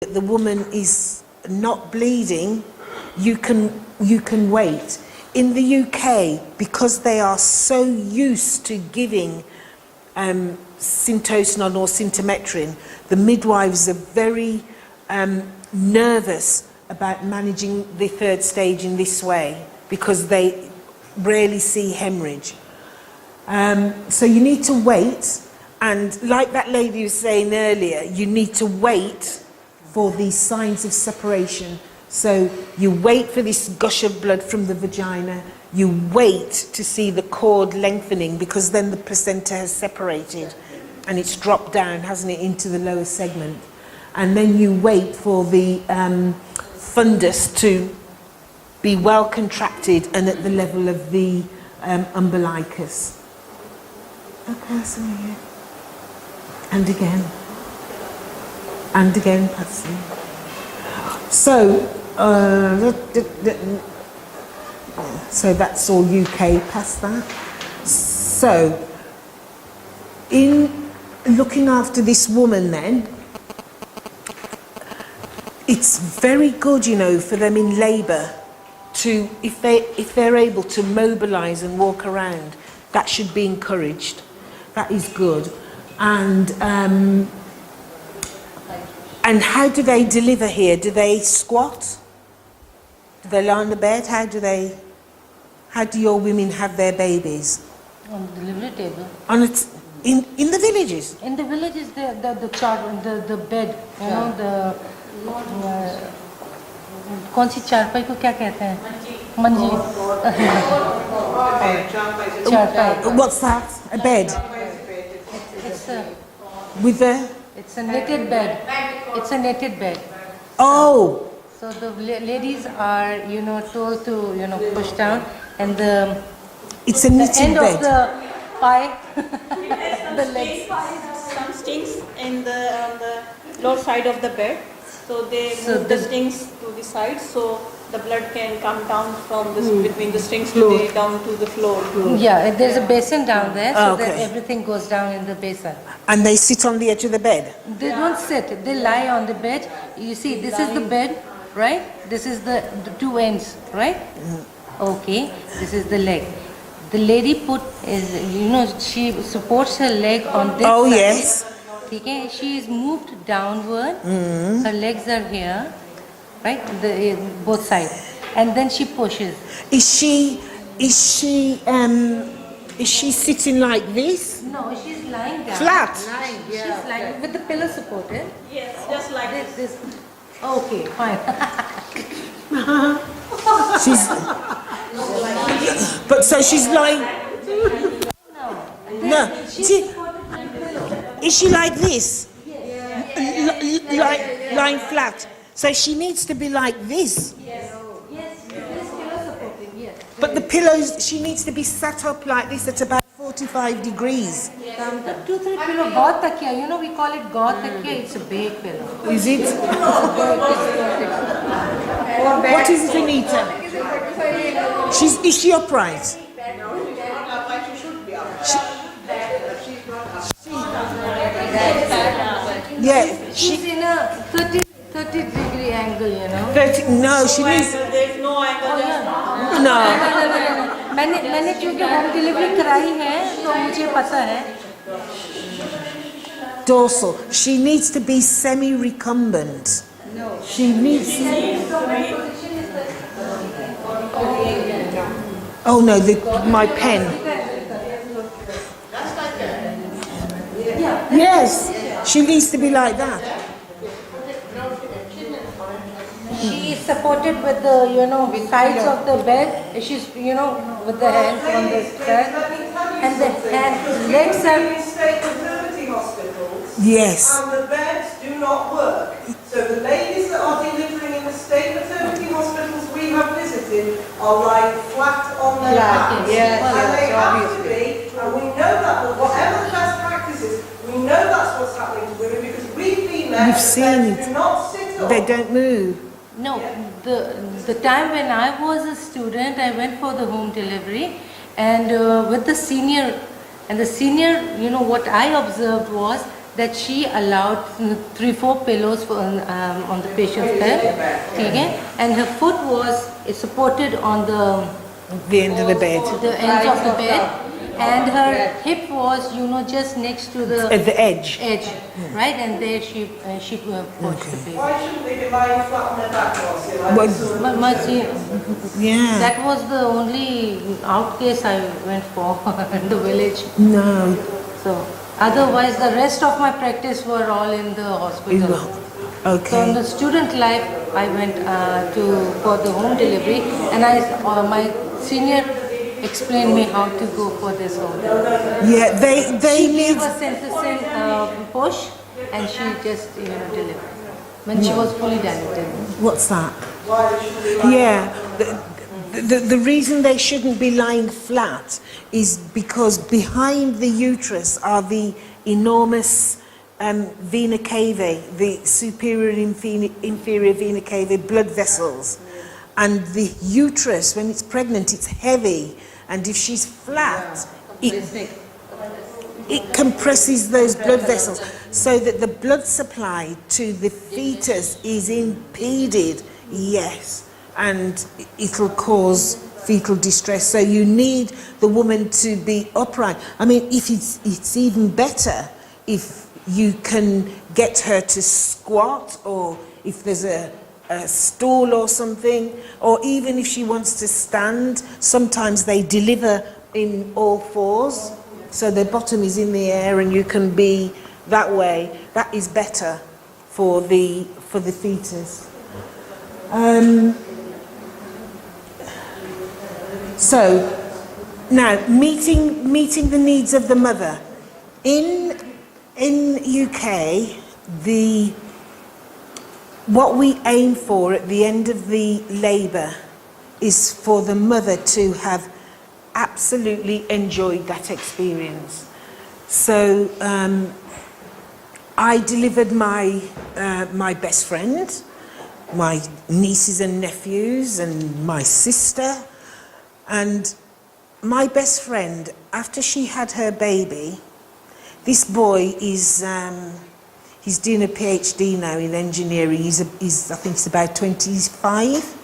the woman is not bleeding, you can wait. In the UK, because they are so used to giving syntocinon or synthometrin, the midwives are very nervous about managing the third stage in this way because they rarely see hemorrhage. So you need to wait, and like that lady was saying earlier, you need to wait for these signs of separation. So you wait for this gush of blood from the vagina, you wait to see the cord lengthening because then the placenta has separated and it's dropped down, hasn't it, into the lower segment. And then you wait for the fundus to be well contracted and at the level of the umbilicus. Okay, so yeah. And again. And again, Patsy. So, so that's all UK past that. So, in looking after this woman then, it's very good, you know, for them in labour to, if they're able to mobilise and walk around, that should be encouraged. That is good. And how do they deliver here? Do they squat? Do they lie on the bed? How do your women have their babies? On the delivery table. In the villages? In the villages, the bed, you know, the कौन सी चारपाई को क्या कहते हैं? मंजी. चारपाई. What's that? A bed? It's a knitted bed. It's a knitted bed. Oh. So the ladies are, you know, told to, you know, push down, and it's a knitted end bed. of the pie, the legs. Some stings in on the lower side of the bed. So they move the strings to the side, so the blood can come down from between the strings down to the floor. Yeah, there's a basin down there, so that everything goes down in the basin. And they sit on the edge of the bed? They don't sit, they lie on the bed. You see, this is the bed, right? This is the two ends, right? Okay, this is the leg. The lady you know, she supports her leg on this side. Oh, yes. Okay, she is moved downward. Her legs are here, right? Both sides, and then she pushes. Is she sitting like this? No, she's lying down. Flat. Lying, yeah. She's lying with the pillow supported. Yes, just like this. Okay, fine. But so she's lying. No. Is she like this? Lying flat. So she needs to be like this. Yes, this pillow supported, yes. But the pillows, she needs to be sat up like this at about 45 degrees. The 2-3 pillow, God takia. You know, we call it God takia. It's a big pillow. Is it? What is it, Anita? Is she upright? She's in a 30 degree angle, you know. No, she needs. There's no angle. No. मैंने क्योंकि home delivery कराई है तो मुझे पता है. Dorsal. She needs to be semi-recumbent. No. She needs. Oh no, my pen. Yes, she needs to be like that. She is supported with the, you know, sides of the bed. She's, you know, with the hands on the side, and the legs are. State maternity hospitals. Yes. And the beds do not work. So the ladies that are delivering in the state maternity hospitals we have visited are lying flat on their backs. Yes. And they have to be, and we know that, but whatever the best practice is, we know that's what's happening to women because we've been there. We've seen it. Do not sit up. They don't move. No, the time when I was a student, I went for the home delivery, and with the senior, you know, what I observed was that she allowed 3-4 pillows on the patient's head, okay? And her foot was supported on The end of the bed. the ends of the bed, and her hip was, just next to the At the edge. right? And there she pushed the baby. Why shouldn't they be lying flat on their back, Marcia? Like Well, this? But Marcia, Yeah. that was the only out case I went for in the village. No. So otherwise, the rest of my practice were all in the hospital. So in Okay. the student life, I went for the home delivery, and my senior explained me how to go for this home delivery. Yeah, they She need. gave a synthesis push, and she just delivered when she was fully dilated. What's that? Why they shouldn't be lying Yeah. The reason they shouldn't be lying flat is because behind the uterus are the enormous vena cavae, the superior and inferior vena cavae blood vessels. And the uterus, when it's pregnant, it's heavy. And if she's flat, it compresses those blood vessels so that the blood supply to the fetus is impeded. Yes. And it'll cause fetal distress. So you need the woman to be upright. I mean, if it's even better if you can get her to squat, or if there's a stool or something, or even if she wants to stand. Sometimes they deliver in all fours, so the bottom is in the air and you can be that way. That is better for the fetus. So now meeting the needs of the mother. In UK, what we aim for at the end of the labour is for the mother to have absolutely enjoyed that experience. So I delivered my best friend, my nieces and nephews, and my sister. And my best friend, after she had her baby, this boy is he's doing a PhD now in engineering. I think he's about 25.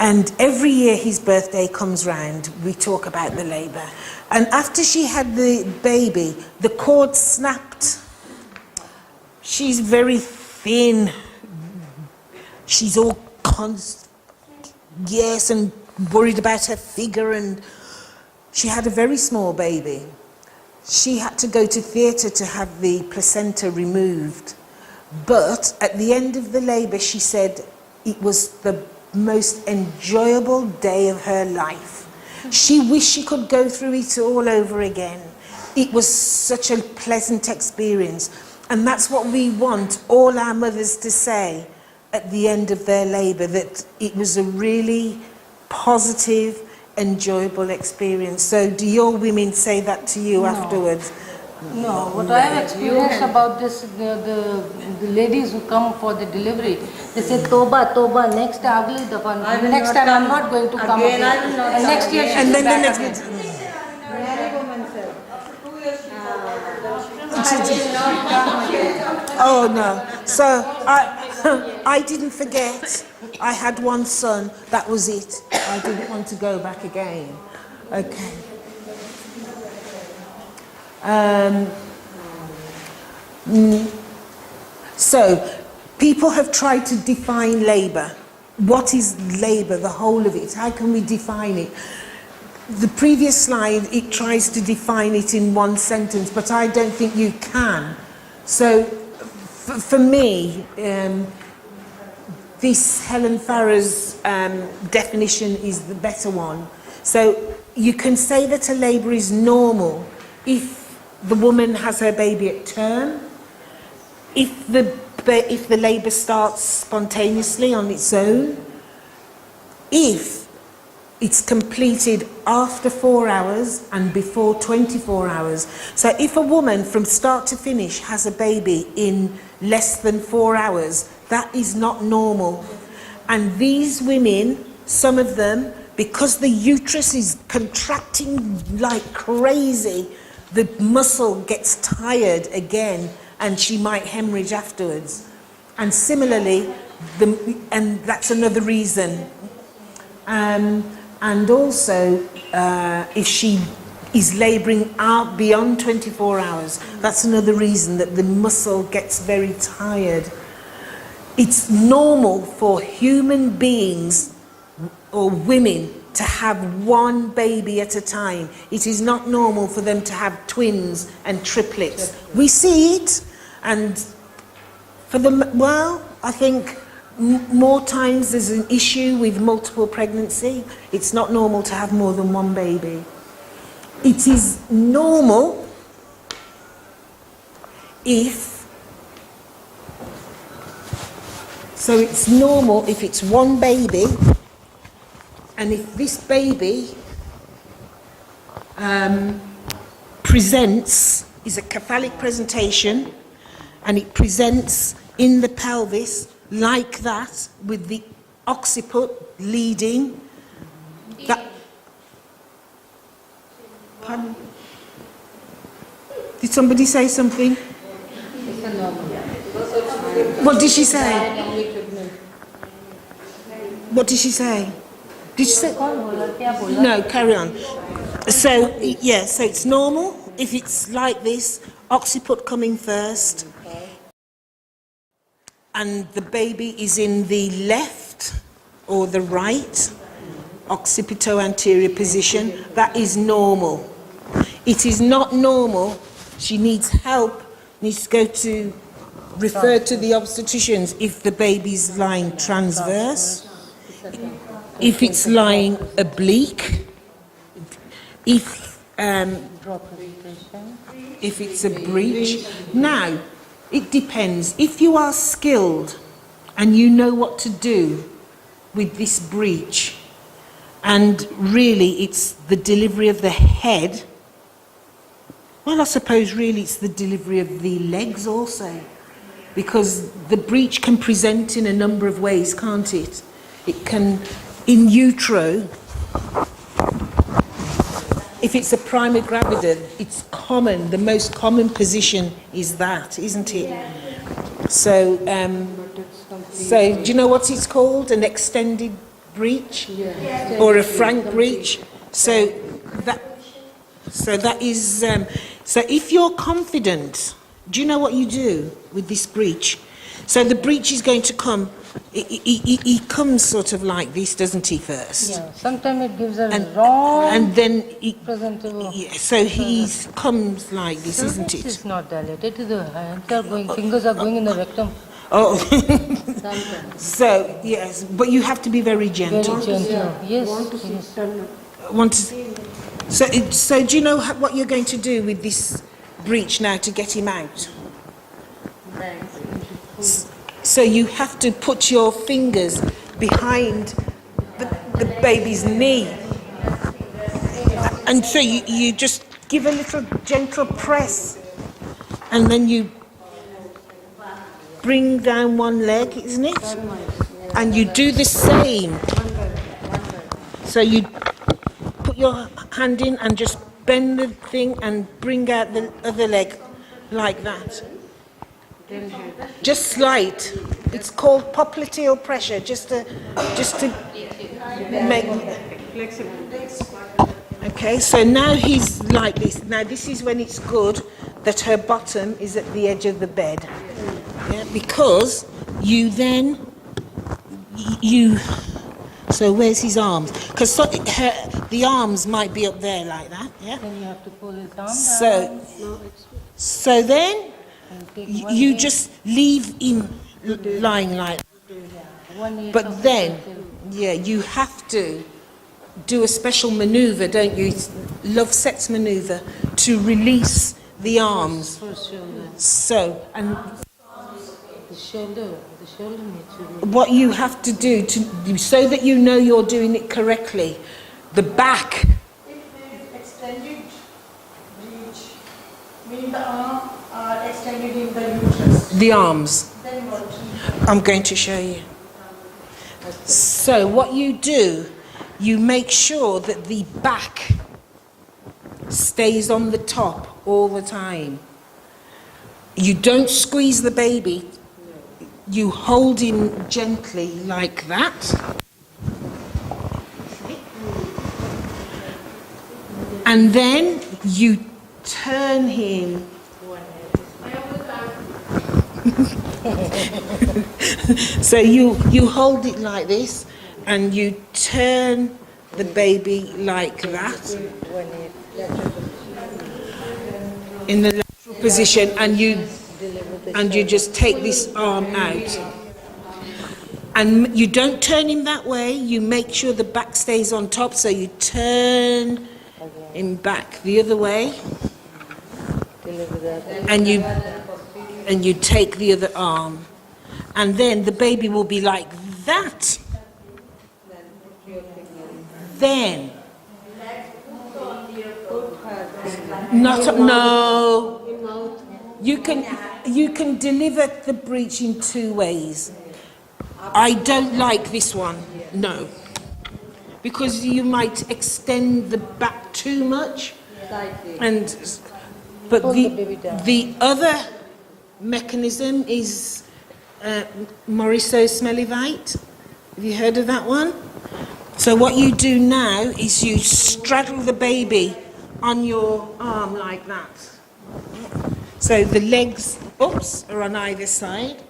And every year his birthday comes round, we talk about the labour. And after she had the baby, the cord snapped. She's very thin. She's all and worried about her figure, and she had a very small baby. She had to go to theatre to have the placenta removed. But at the end of the labour, she said it was the most enjoyable day of her life. She wished she could go through it all over again. It was such a pleasant experience. And that's what we want all our mothers to say at the end of their labour, that it was a really positive, enjoyable experience. So do your women say that to you afterwards? No, what I have experienced about this, the ladies who come for the delivery, they say, Toba, Toba, next time I'm not going to come again. And next year she'll And be then the back next again. Oh no. So I didn't forget. I had one son, that was it. I didn't want to go back again. Okay. So people have tried to define labour. What is labour, the whole of it? How can we define it? The previous slide, it tries to define it in one sentence, but I don't think you can. So for me, this Helen Farrer's definition is the better one. So you can say that a labour is normal if the woman has her baby at term, if the labour starts spontaneously on its own, if it's completed after 4 hours and before 24 hours. So if a woman from start to finish has a baby in less than 4 hours, that is not normal. And these women, some of them, because the uterus is contracting like crazy, the muscle gets tired again and she might hemorrhage afterwards. And similarly, and that's another reason. And also, if she is labouring out beyond 24 hours, that's another reason that the muscle gets very tired. It's normal for human beings or women to have one baby at a time. It is not normal for them to have twins and triplets. We see it, and for them, well, I think more times there's an issue with multiple pregnancy. It's not normal to have more than one baby. It is normal so it's normal if it's one baby, and if this baby is a cephalic presentation, and it presents in the pelvis like that, with the occiput leading. Pardon? Did somebody say something? What did she say? What did she say? Did she say? No, carry on. So, yeah, so it's normal if it's like this, occiput coming first, and the baby is in the left or the right occipito-anterior position. That is normal. It is not normal. She needs help, needs to refer to the obstetricians if the baby's lying transverse, if it's lying oblique, if it's a breech. Now, it depends. If you are skilled and you know what to do with this breech, and really it's the delivery of the head, well, I suppose really it's the delivery of the legs also, because the breech can present in a number of ways, can't it? It can, in utero, if it's a prima gravida, it's common, the most common position is that, isn't it? So, so do you know what it's called? An extended breech? Or a frank breech? So that is, so if you're confident, do you know what you do with this breech? So the breech is going to come, he comes sort of like this, doesn't he, first? Yeah, sometimes it gives a wrong and then presentable. yeah, so he comes like this, So isn't this it? is not dilated, the hands are going, fingers are going in the rectum. Oh, so yes, but you have to be very gentle. Very gentle, yes. So do you know what you're going to do with this breech now to get him out? So you have to put your fingers behind the baby's knee, and so you just give a little gentle press, and then you bring down one leg, isn't it? And you do the same. So you put your hand in and just bend the thing and bring out the other leg like that. Just slight. It's called popliteal pressure, just to make flexible. Okay, so now he's like this. Now this is when it's good that her bottom is at the edge of the bed. Yeah, because you then so where's his arms? Because the arms might be up there like that. Yeah. Then you have to pull his arm down. So then you just leave him lying like that. But then, yeah, you have to do a special maneuver, don't you? It's Loveset's maneuver to release the arms. So, and the shoulder needs to be. what you have to do so that you know you're doing it correctly, the back. Extended breech, meaning the arm are extended in the uterus. The arms. Then what? I'm going to show you. So what you do, you make sure that the back stays on the top all the time. You don't squeeze the baby. You hold him gently like that. And then you turn him. So you hold it like this and you turn the baby like that in the lateral position, and you just take this arm out. And you don't turn him that way, you make sure the back stays on top, so you turn him back the other way, and you take the other arm, and then the baby will be like that. Then no, you can deliver the breech in two ways. I don't like this one, no, because you might extend the back too much, but the other mechanism is Marcia smelly bite. Have you heard of that one? So what you do now is you straddle the baby on your arm like that. So the legs, are on either side.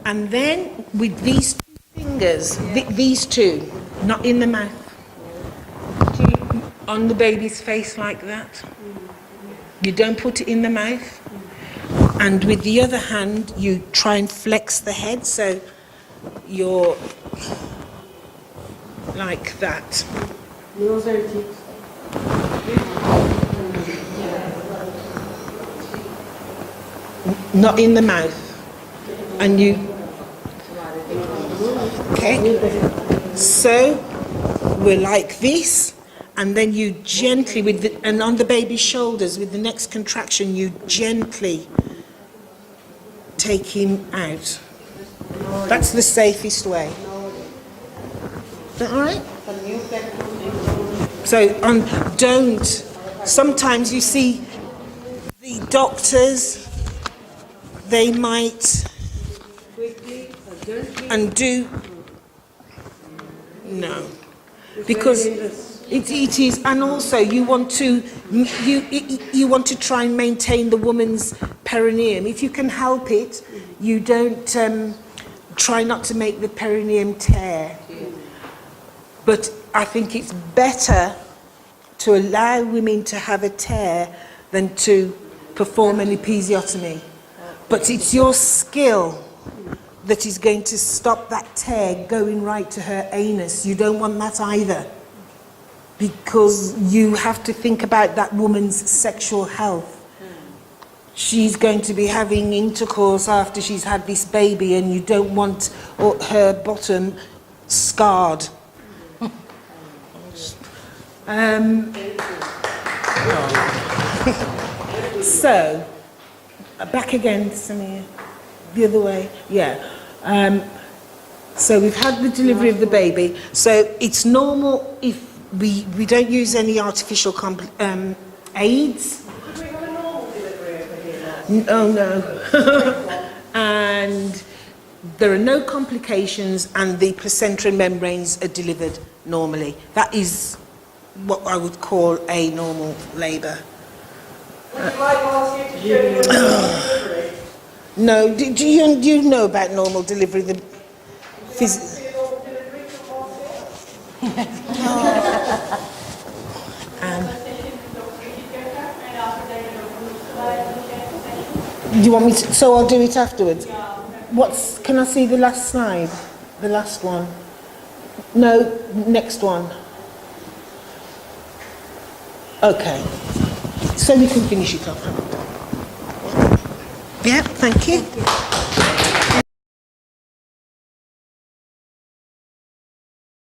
And then with these two fingers, these two, not in the mouth, on the baby's face like that. You don't put it in the mouth. And with the other hand, you try and flex the head, so you're like that. Not in the mouth. And you, okay, so we're like this, and then you gently, and on the baby's shoulders, with the next contraction, you gently take him out. That's the safest way. Is that all right? So don't, sometimes you see the doctors, they might undo, no, because it is, and also you want to try and maintain the woman's perineum. If you can help it, you don't try not to make the perineum tear. But I think it's better to allow women to have a tear than to perform an episiotomy. But it's your skill that is going to stop that tear going right to her anus. You don't want that either, because you have to think about that woman's sexual health. She's going to be having intercourse after she's had this baby, and you don't want her bottom scarred. So, back again, Samir, the other way, yeah. So we've had the delivery of the baby. So it's normal if we don't use any artificial aids. Could we have a normal delivery over here? Oh no. And there are no complications, and the placenta and membranes are delivered normally. That is what I would call a normal labour. Would you like Marcia to show you a normal delivery? No, do you know about normal delivery? Would you like to see a normal delivery from Marcia? Do you want me to? So I'll do it afterwards. Can I see the last slide? The last one? No, next one. Okay. So we can finish it off. Yeah, thank you.